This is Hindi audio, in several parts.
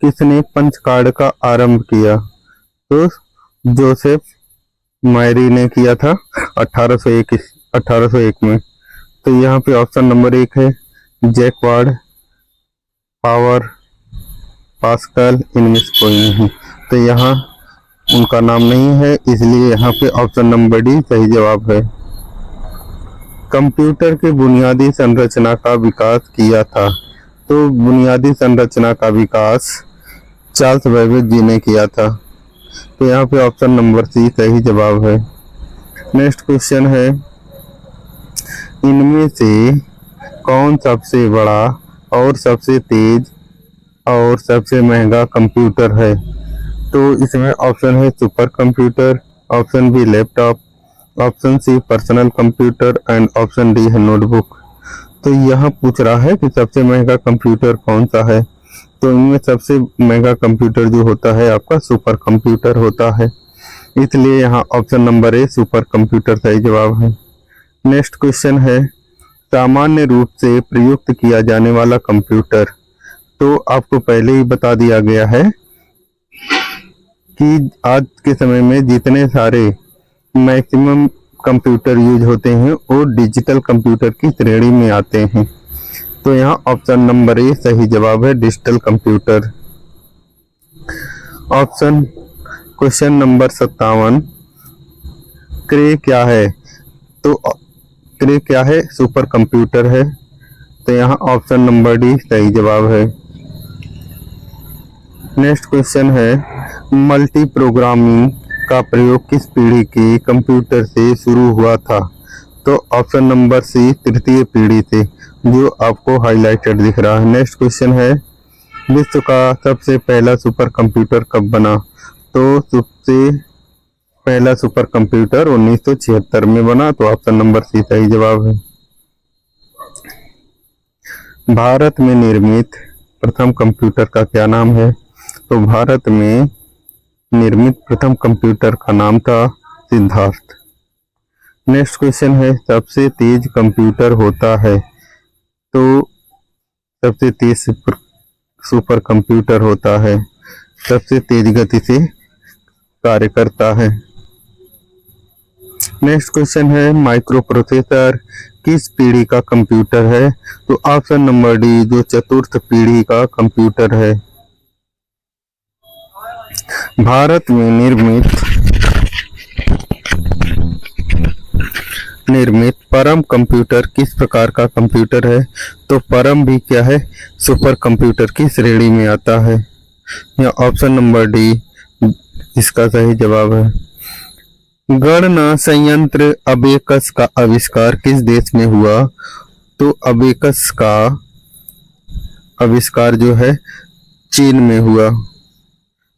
किसने पंच कार्ड का आरंभ किया? तो जोसेफ मैरी ने किया था 1801 में। तो यहाँ पे ऑप्शन नंबर 1 है जैकवार्ड, पावर, पास्कल, इनमें से कोई नहीं। तो यहाँ उनका नाम नहीं है, इसलिए यहाँ पे ऑप्शन नंबर डी सही जवाब है। कंप्यूटर के बुनियादी संरचना का विकास किया था। तो बुनियादी संरचना का विकास चार्ल्स बेबेज जी ने किया था। तो यहाँ पे ऑप्शन नंबर सी सही जवाब है। नेक्स्ट क्वेश्चन है, इनमें से कौन सबसे बड़ा और सबसे तेज और सबसे महंगा कंप्यूटर है? तो इसमें ऑप्शन है super computer, option B laptop, option C personal computer and option D है नोटबुक। तो यहाँ पूछ रहा है कि सबसे महंगा कंप्यूटर कौन सा है। तो इनमें सबसे महंगा कंप्यूटर जो होता है आपका सुपर कंप्यूटर होता है, इसलिए यहाँ option number A super computer सही जवाब है। नेक्स्ट क्वेश्चन है, सामान्य रूप से प्रयुक्त किया जाने वाला कंप्यूटर। तो आपको पहले ही बता दिया गया है कि आज के समय में जितने सारे मैक्सिमम कंप्यूटर यूज होते हैं वो डिजिटल कंप्यूटर की श्रेणी में आते हैं। तो यहाँ ऑप्शन नंबर ए सही जवाब है, digital computer. Option question number 57, क्रे क्या है? तो क्रे क्या है? सुपर कंप्यूटर है। तो यहाँ ऑप्शन नंबर डी सही जवाब है। नेक्स्ट क्वेश्चन है, मल्टी प्रोग्रामिंग का प्रयोग किस पीढ़ी के कंप्यूटर से शुरू हुआ था? तो ऑप्शन नंबर सी तृतीय पीढ़ी से, जो आपको हाईलाइटेड दिख रहा है। नेक्स्ट क्वेश्चन है, विश्व का सबसे पहला सुपर कंप्यूटर कब बना? तो सबसे पहला सुपर कंप्यूटर 1976 में बना। तो ऑप्शन नंबर सी सही जवाब है। भारत में निर्मित प्रथम कंप्यूटर का क्या नाम है? तो भारत में निर्मित प्रथम कंप्यूटर का नाम था सिद्धार्थ। नेक्स्ट क्वेश्चन है, सबसे तेज कंप्यूटर होता है? तो सबसे तेज सुपर कंप्यूटर होता है, सबसे तेज गति से कार्य करता है। नेक्स्ट क्वेश्चन है, माइक्रो प्रोसेसर किस पीढ़ी का कंप्यूटर है? तो ऑप्शन नंबर डी जो चतुर्थ पीढ़ी का कंप्यूटर है। भारत में निर्मित परम कंप्यूटर किस प्रकार का कंप्यूटर है? तो परम भी क्या है? सुपर कंप्यूटर की श्रेणी में आता है। या ऑप्शन नंबर डी इसका सही जवाब है। गणना संयंत्र अबेकस का आविष्कार किस देश में हुआ? तो अबेकस का आविष्कार जो है चीन में हुआ।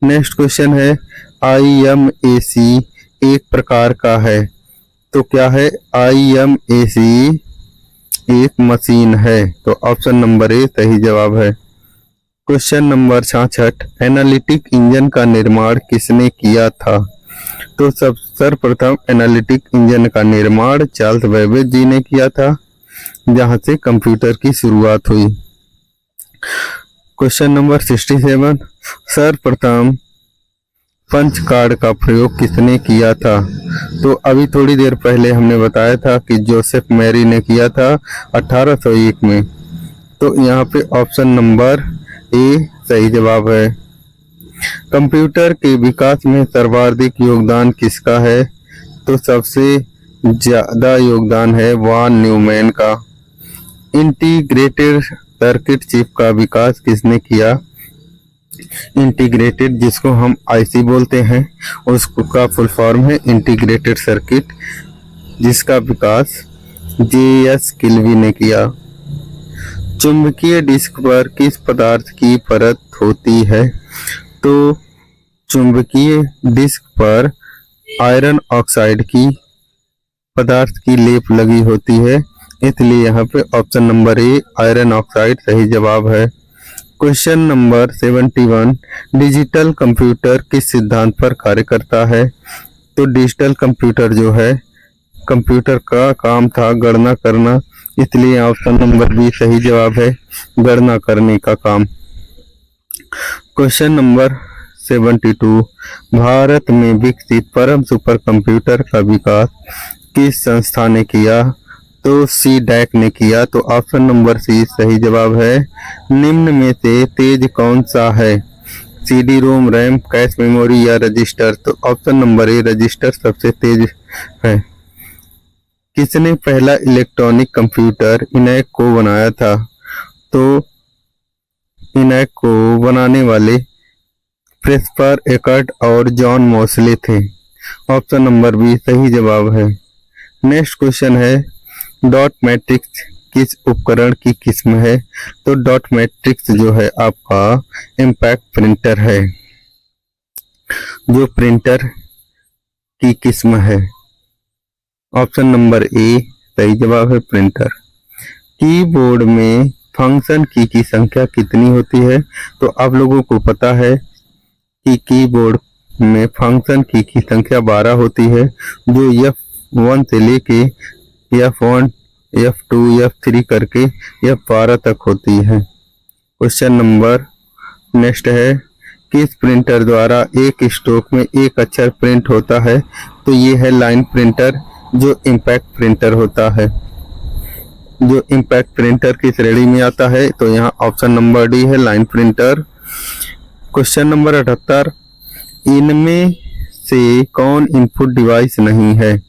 नेक्स्ट क्वेश्चन है, IMAC एक प्रकार का है। तो क्या है? IMAC एक मशीन है। तो ऑप्शन नंबर ए सही जवाब है। क्वेश्चन नंबर 66, एनालिटिक इंजन का निर्माण किसने किया था? तो सर्वप्रथम एनालिटिक इंजन का निर्माण चार्ल्स बेबेज जी ने किया था, जहां से कंप्यूटर की शुरुआत हुई। क्वेश्चन नंबर 67, सर्वप्रथम पंच कार्ड का प्रयोग किसने किया था? तो अभी थोड़ी देर पहले हमने बताया था कि जोसेफ मैरी ने किया था 1801 में। तो यहाँ पे ऑप्शन नंबर ए सही जवाब है। कंप्यूटर के विकास में सर्वाधिक योगदान किसका है? तो सबसे ज्यादा योगदान है वॉन न्यूमैन का। इंटीग्रेटेड सर्किट चिप का विकास किसने किया? इंटीग्रेटेड जिसको हम IC बोलते हैं, उसका फुल फॉर्म है इंटीग्रेटेड सर्किट, जिसका विकास JS किल्वी ने किया। चुंबकीय डिस्क पर किस पदार्थ की परत होती है? तो चुंबकीय डिस्क पर आयरन ऑक्साइड की पदार्थ की लेप लगी होती है, इसलिए यहाँ पे option number A iron oxide सही जवाब है। क्वेश्चन नंबर 71, डिजिटल कंप्यूटर किस सिद्धांत पर कार्य करता है? तो डिजिटल कंप्यूटर जो है कंप्यूटर का काम था गणना करना, इसलिए ऑप्शन नंबर बी सही जवाब है, गणना करने का काम। क्वेश्चन नंबर 72, भारत में विकसित परम सुपर कंप्यूटर का विकास किस संस्था ने किया? तो सी डैक ने किया। तो ऑप्शन नंबर सी सही जवाब है। निम्न में से तेज कौन सा है? CD ROM, RAM, cache memory या रजिस्टर? तो ऑप्शन नंबर ए रजिस्टर सबसे तेज है। किसने पहला इलेक्ट्रॉनिक कंप्यूटर इनैक को बनाया था? तो इनैक को बनाने वाले प्रेस्पर एकर्ट और जॉन मोसले थे। ऑप्शन नंबर बी सही जवाब है। नेक्स्ट क्वेश्चन है, डॉट मैट्रिक्स किस उपकरण की किस्म है? तो डॉट मैट्रिक्स जो है आपका इम्पैक्ट प्रिंटर है, जो प्रिंटर की किस्म है। ऑप्शन नंबर ए सही जवाब है, प्रिंटर। कीबोर्ड में फंक्शन की संख्या कितनी होती है? तो आप लोगों को पता है कि कीबोर्ड में फंक्शन की संख्या 12 होती है, जो F1 से लेके F1, F2, F3 करके F12 तक होती है। क्वेश्चन नंबर नेक्स्ट है, किस प्रिंटर द्वारा एक स्ट्रोक में एक अक्षर प्रिंट होता है? तो ये है लाइन प्रिंटर, जो इम्पैक्ट प्रिंटर होता है, जो इम्पैक्ट प्रिंटर की श्रेणी में आता है। तो यहाँ ऑप्शन नंबर डी है, लाइन प्रिंटर। क्वेश्चन नंबर 78, इनमें से कौन इनपुट डिवाइस नहीं है?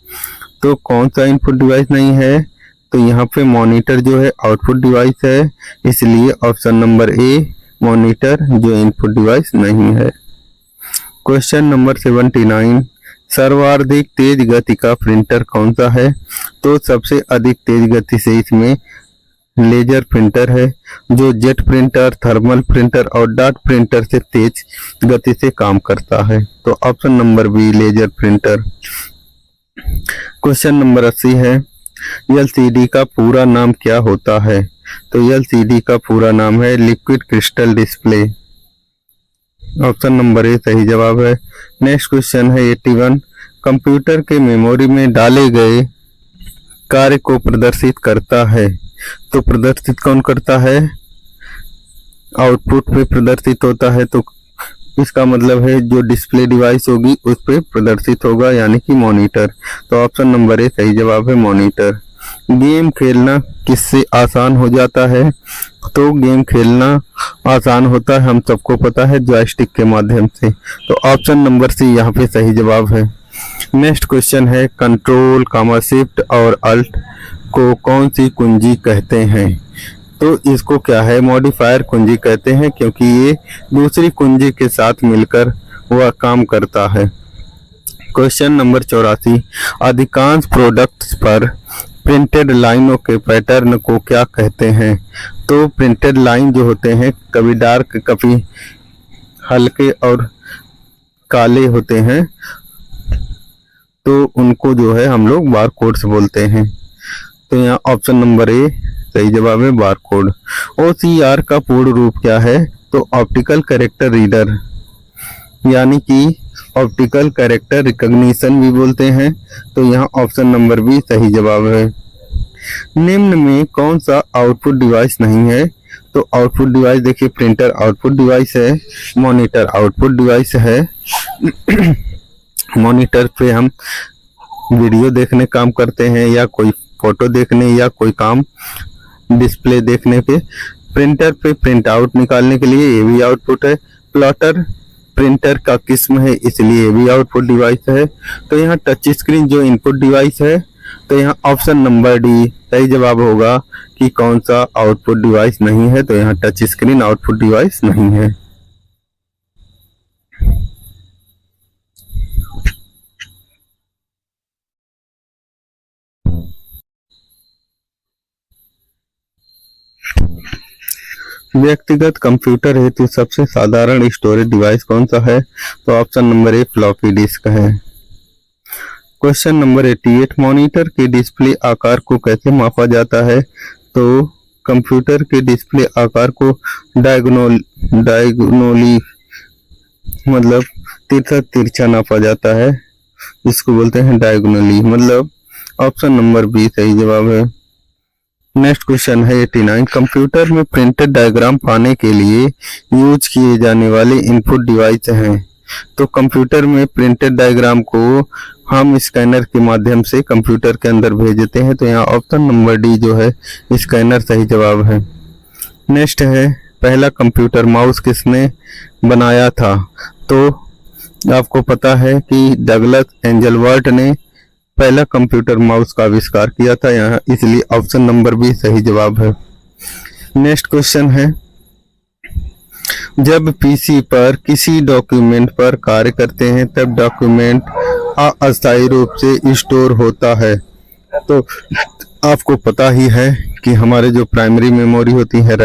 तो कौन सा इनपुट डिवाइस नहीं है? तो यहाँ पे मॉनिटर जो है आउटपुट डिवाइस है, इसलिए ऑप्शन नंबर ए मॉनिटर जो इनपुट डिवाइस नहीं है। क्वेश्चन नंबर 79, सर्वाधिक तेज गति का प्रिंटर कौन सा है? तो सबसे अधिक तेज गति से इसमें लेजर प्रिंटर है, जो जेट प्रिंटर, थर्मल प्रिंटर और डॉट प्रिंटर से तेज गति से काम करता है। तो option number B laser printer. Question number 80 है, एलसीडी का पूरा नाम क्या होता है? तो एलसीडी का पूरा नाम है liquid crystal display. Option number A सही जवाब है। नेक्स्ट क्वेश्चन है 81, कंप्यूटर के मेमोरी में डाले गए कार्य को प्रदर्शित करता है। तो प्रदर्शित कौन करता है? आउटपुट पे प्रदर्शित होता है, तो इसका मतलब है जो डिस्प्ले डिवाइस होगी उस पे प्रदर्शित होगा, यानी कि मॉनिटर। तो ऑप्शन नंबर ए सही जवाब है, मॉनिटर। गेम खेलना किससे आसान हो जाता है? तो गेम खेलना आसान होता है, हम सबको पता है, जॉयस्टिक के माध्यम से। तो ऑप्शन नंबर सी यहाँ पे सही जवाब है। नेक्स्ट क्वेश्चन है, कंट्रोल, शिफ्ट और अल्ट को कौन सी कुंजी कहते हैं? तो इसको क्या है, मॉडिफायर कुंजी कहते हैं, क्योंकि ये दूसरी कुंजी के साथ मिलकर वह काम करता है। क्वेश्चन नंबर 84, अधिकांश प्रोडक्ट्स पर प्रिंटेड लाइनों के पैटर्न को क्या कहते हैं? तो प्रिंटेड लाइन जो होते हैं कभी डार्क, कभी हल्के और काले होते हैं, तो उनको जो है हम लोग बारकोड्स बोलते हैं। तो यहाँ ऑप्शन नंबर ए सही जवाब है, बारकोड। OCR का पूर्ण रूप क्या है? तो ऑप्टिकल कैरेक्टर रीडर, यानी कि ऑप्टिकल कैरेक्टर रिकॉग्निशन भी बोलते हैं। तो यहाँ ऑप्शन नंबर बी सही जवाब है। निम्न में कौन सा आउटपुट डिवाइस नहीं है? तो आउटपुट डिवाइस देखिए, प्रिंटर आउटपुट डिवाइस है, मॉनिटर आउटपुट डिवाइस है। मॉनिटर पे हम वीडियो देखने काम करते हैं, या कोई फोटो देखने, या कोई काम डिस्प्ले देखने पे। प्रिंटर पे प्रिंट आउट निकालने के लिए ये भी आउटपुट है। प्लॉटर प्रिंटर का किस्म है, इसलिए ये भी आउटपुट डिवाइस है। तो यहाँ टच स्क्रीन जो इनपुट डिवाइस है, तो यहाँ ऑप्शन नंबर डी सही जवाब होगा कि कौन सा आउटपुट डिवाइस नहीं है। तो यहाँ टच स्क्रीन आउटपुट डिवाइस नहीं है। व्यक्तिगत कंप्यूटर हेतु सबसे साधारण स्टोरेज डिवाइस कौन सा है? तो option number A floppy disk है। क्वेश्चन नंबर 88, मॉनिटर के डिस्प्ले आकार को कैसे मापा जाता है? तो कंप्यूटर के डिस्प्ले आकार को डायगोनली मतलब तिरछा नापा जाता है, इसको बोलते हैं डायगोनली। मतलब ऑप्शन नंबर बी सही जवाब है। नेक्स्ट क्वेश्चन है 89। कंप्यूटर में प्रिंटेड डायग्राम पाने के लिए यूज किए जाने वाले इनपुट डिवाइस हैं। तो कंप्यूटर में प्रिंटेड डायग्राम को हम स्कैनर के माध्यम से कंप्यूटर के अंदर भेज देते हैं। तो यहाँ ऑप्शन नंबर डी जो है स्कैनर सही जवाब है। नेक्स्ट है पहला कंप्यूटर माउस किसने बनाया था। तो आपको पता है कि डगलस एंजलवर्थ ने पहला कंप्यूटर माउस का आविष्कार किया था यहाँ, इसलिए ऑप्शन नंबर बी सही जवाब है। नेक्स्ट क्वेश्चन है जब पीसी पर किसी डॉक्यूमेंट पर कार्य करते हैं तब डॉक्यूमेंट अस्थायी रूप से स्टोर होता है। तो आपको पता ही है कि हमारे जो प्राइमरी मेमोरी होती है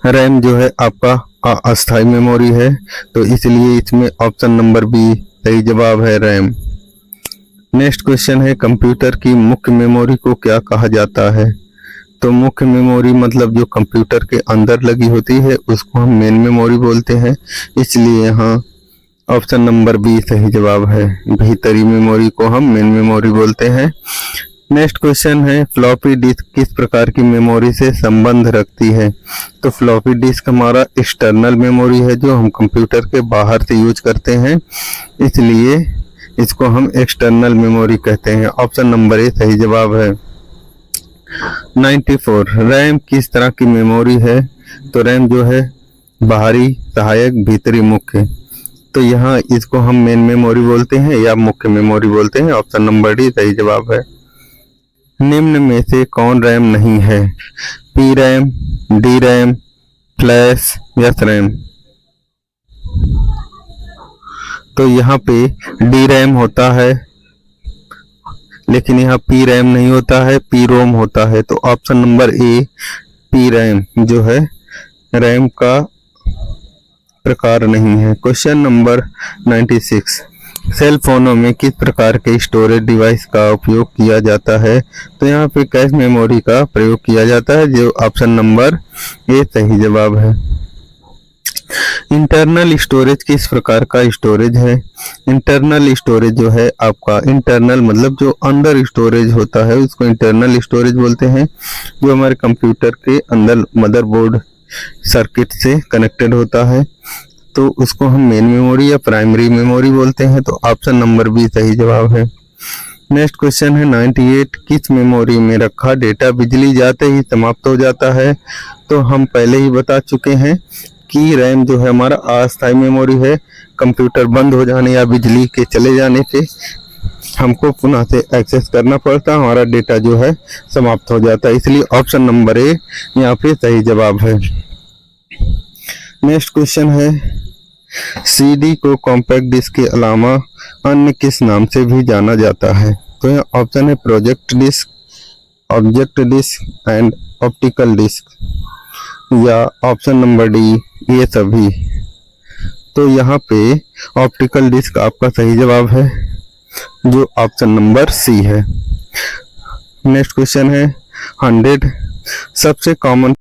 रैम जो है आपका अस्थायी मेमोरी है, तो इसलिए इसमें ऑप्शन नंबर बी सही जवाब है रैम। नेक्स्ट क्वेश्चन है कंप्यूटर की मुख्य मेमोरी को क्या कहा जाता है। तो मुख्य मेमोरी मतलब जो कंप्यूटर के अंदर लगी होती है उसको हम मेन मेमोरी बोलते हैं, इसलिए यहाँ ऑप्शन नंबर बी सही जवाब है। भीतरी मेमोरी को हम मेन मेमोरी बोलते हैं। नेक्स्ट क्वेश्चन है फ्लॉपी डिस्क किस प्रकार की मेमोरी से संबंध रखती है। तो फ्लॉपी डिस्क हमारा एक्सटर्नल मेमोरी है जो हम कंप्यूटर के बाहर से यूज करते हैं, इसलिए इसको हम एक्सटर्नल मेमोरी कहते हैं। ऑप्शन नंबर ए सही जवाब है। 94 रैम किस तरह की मेमोरी है। तो रैम जो है बाहरी, सहायक, भीतरी, मुख्य। तो यहाँ इसको हम मेन मेमोरी बोलते हैं या मुख्य मेमोरी बोलते हैं। ऑप्शन नंबर डी सही जवाब है। निम्न में से कौन रैम नहीं है। P RAM, D RAM, flash या रैम। तो यहाँ पे डी रैम होता है लेकिन यहाँ पी रैम नहीं होता है, पी रोम होता है। तो option number A P RAM जो है रैम का प्रकार नहीं है। क्वेश्चन नंबर 96 सेल फोनों में किस प्रकार के स्टोरेज डिवाइस का उपयोग किया जाता है। तो यहाँ पे कैश मेमोरी का प्रयोग किया जाता है, जो ऑप्शन नंबर ए सही जवाब है। इंटरनल स्टोरेज किस प्रकार का स्टोरेज है। इंटरनल स्टोरेज जो है आपका इंटरनल मतलब जो अंदर स्टोरेज होता है उसको इंटरनल स्टोरेज बोलते हैं, जो हमारे कंप्यूटर के अंदर मदरबोर्ड सर्किट से कनेक्टेड होता है, तो उसको हम मेन मेमोरी या प्राइमरी मेमोरी बोलते हैं। तो ऑप्शन नंबर बी सही जवाब है। नेक्स्ट क्वेश्चन है 98 किस मेमोरी में रखा डेटा बिजली जाते ही समाप्त हो जाता है। तो हम पहले ही बता चुके हैं कि रैम जो है हमारा अस्थायी मेमोरी है, कंप्यूटर बंद हो जाने या बिजली के चले जाने से हमको पुनः से एक्सेस करना पड़ता है, हमारा डेटा जो है समाप्त हो जाता है, इसलिए ऑप्शन नंबर ए यहाँ पे सही जवाब है। नेक्स्ट क्वेश्चन है सीडी को कॉम्पैक्ट डिस्क के अलावा अन्य किस नाम से भी जाना जाता है। तो यह ऑप्शन है project disk, object disk and optical disk, या ऑप्शन नंबर डी ये सभी। तो यहाँ पे ऑप्टिकल डिस्क आपका सही जवाब है, जो ऑप्शन नंबर सी है। नेक्स्ट क्वेश्चन है 100 सबसे कॉमन